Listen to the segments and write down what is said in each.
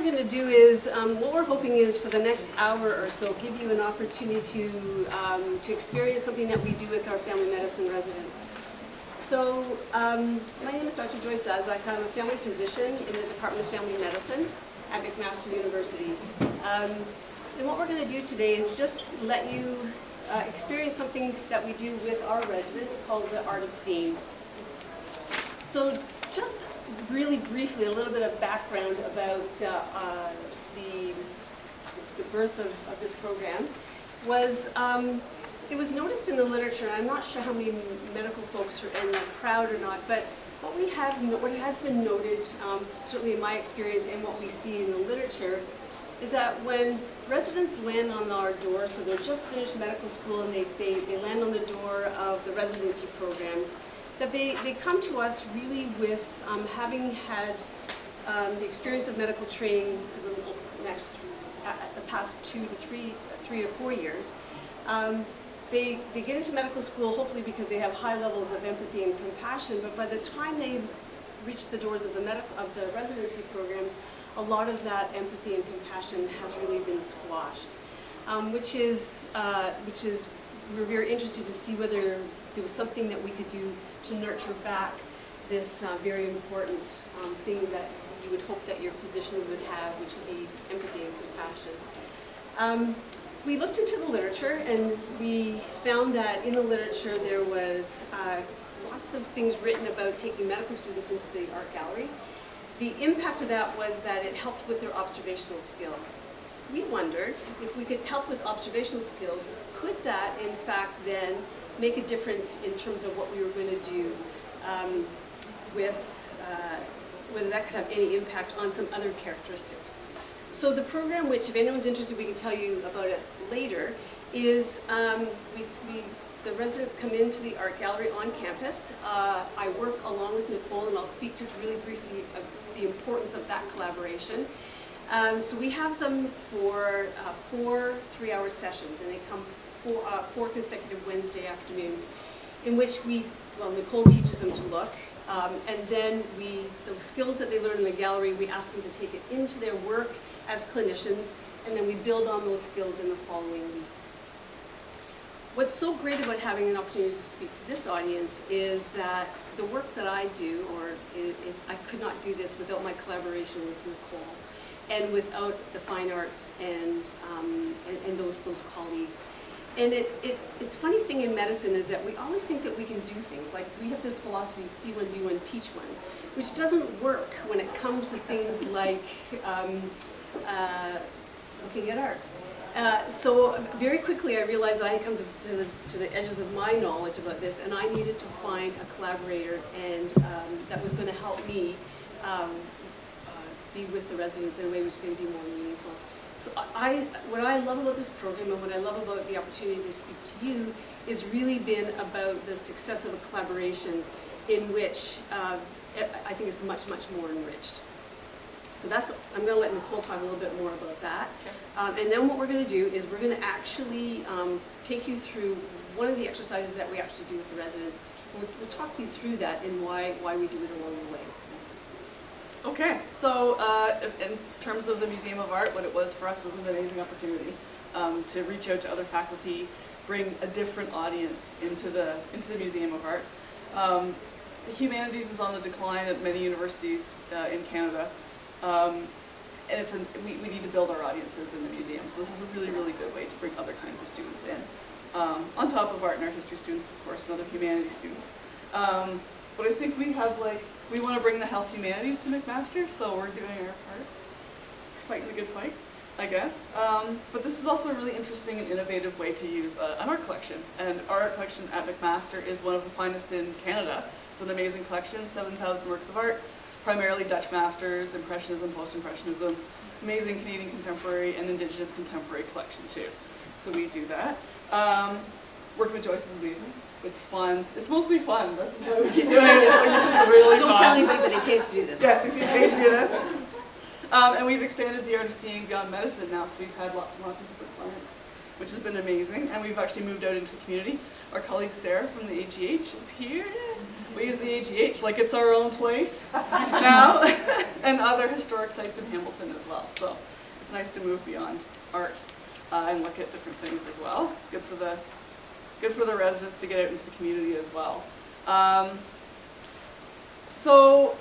we're going to do is, what we're hoping is for the next hour or so, give you an opportunity to experience something that we do with our family medicine residents. So, my name is Dr. Joyce Zazulak. I'm a family physician in the Department of Family Medicine at McMaster University. And what we're going to do today is just let you experience something that we do with our residents called the Art of Seeing. So, just really briefly, a little bit of background about the birth of this program was it was noticed in the literature. I'm not sure how many medical folks are in the crowd or not, but what has been noted, certainly in my experience and what we see in the literature, is that when residents land on our door, so they're just finished medical school and they land on the door of the residency programs, that they come to us really with having had the experience of medical training for the past 2 to 3 to 4 years. They get into medical school hopefully because they have high levels of empathy and compassion, but by the time they reach the doors of the residency programs, a lot of that empathy and compassion has really been squashed, which is we're very interested to see whether there was something that we could do to nurture back this very important thing that you would hope that your physicians would have, which would be empathy and compassion. We looked into the literature and we found that in the literature there was lots of things written about taking medical students into the art gallery. The impact of that was that it helped with their observational skills. We wondered if we could help with observational skills, could that in fact then make a difference in terms of what we were going to do whether that could have any impact on some other characteristics. So the program, which if anyone's interested we can tell you about it later, is the residents come into the art gallery on campus. I work along with Nicole, and I'll speak just really briefly of the importance of that collaboration. So we have them for 4 3-hour sessions, and they come 4 consecutive Wednesday afternoons, in which Nicole teaches them to look, and then the skills that they learn in the gallery, we ask them to take it into their work as clinicians, and then we build on those skills in the following weeks. What's so great about having an opportunity to speak to this audience is that the work that I do, I could not do this without my collaboration with Nicole, and without the fine arts and those colleagues. And it's funny thing in medicine is that we always think that we can do things. Like we have this philosophy, see one, do one, teach one, which doesn't work when it comes to things like looking at art. So very quickly I realized that I had come to the edges of my knowledge about this, and I needed to find a collaborator and that was going to help me be with the residents in a way which is going to be more meaningful. So what I love about this program and what I love about the opportunity to speak to you is really been about the success of a collaboration in which I think is much, much more enriched. So I'm going to let Nicole talk a little bit more about that. Okay. And then what we're going to do is we're going to actually take you through one of the exercises that we actually do with the residents. We'll talk you through that and why we do it along the way. Okay, so in terms of the Museum of Art, what it was for us was an amazing opportunity to reach out to other faculty, bring a different audience into the Museum of Art. The humanities is on the decline at many universities in Canada, and we need to build our audiences in the museum. So this is a really, really good way to bring other kinds of students in, on top of art and art history students, of course, and other humanities students. But I think we want to bring the health humanities to McMaster, so we're doing our part, fighting the good fight, I guess. But this is also a really interesting and innovative way to use an art collection. And our art collection at McMaster is one of the finest in Canada. It's an amazing collection, 7,000 works of art, primarily Dutch masters, Impressionism, Post-Impressionism, amazing Canadian contemporary and Indigenous contemporary collection too. So we do that. Working with Joyce is amazing. It's fun. It's mostly fun. That's why we keep doing it. So this is really fun. Don't tell anybody, but they pay us to do this. Yes, we pay to do this. And we've expanded the art of seeing beyond medicine now, so we've had lots and lots of different clients. which has been amazing. And we've actually moved out into the community. Our colleague Sarah from the AGH is here. We use the AGH like it's our own place now, and other historic sites in Hamilton as well. So it's nice to move beyond art and look at different things as well. It's good for the residents to get out into the community as well. So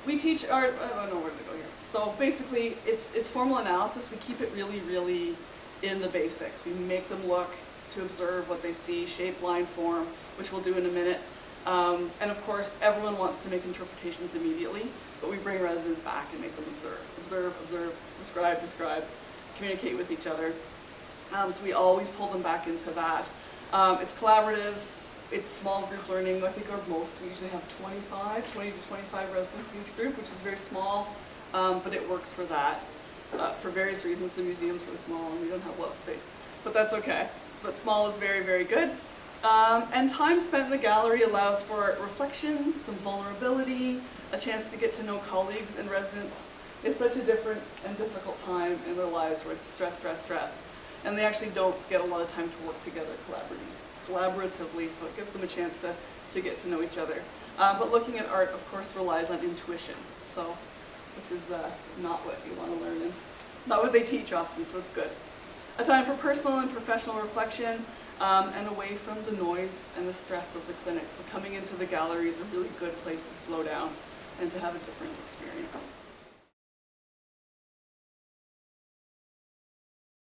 we teach art. I don't know where to go here. So basically, it's formal analysis. We keep it really, really in the basics. We make them look to observe what they see, shape, line, form, which we'll do in a minute. And of course, everyone wants to make interpretations immediately, but we bring residents back and make them observe, describe, communicate with each other. So we always pull them back into that. It's collaborative, it's small group learning. I think we usually have 20 to 25 residents in each group, which is very small, but it works for that. For various reasons, the museum's really small and we don't have a lot of space, but that's okay. But small is very, very good. And time spent in the gallery allows for reflection, some vulnerability, a chance to get to know colleagues and residents. It's such a different and difficult time in their lives where it's stress. And they actually don't get a lot of time to work together collaboratively, so it gives them a chance to get to know each other. But looking at art, of course, relies on intuition, which is not what you want to learn and not what they teach often, so it's good. A time for personal and professional reflection, and away from the noise and the stress of the clinic. So coming into the gallery is a really good place to slow down and to have a different experience.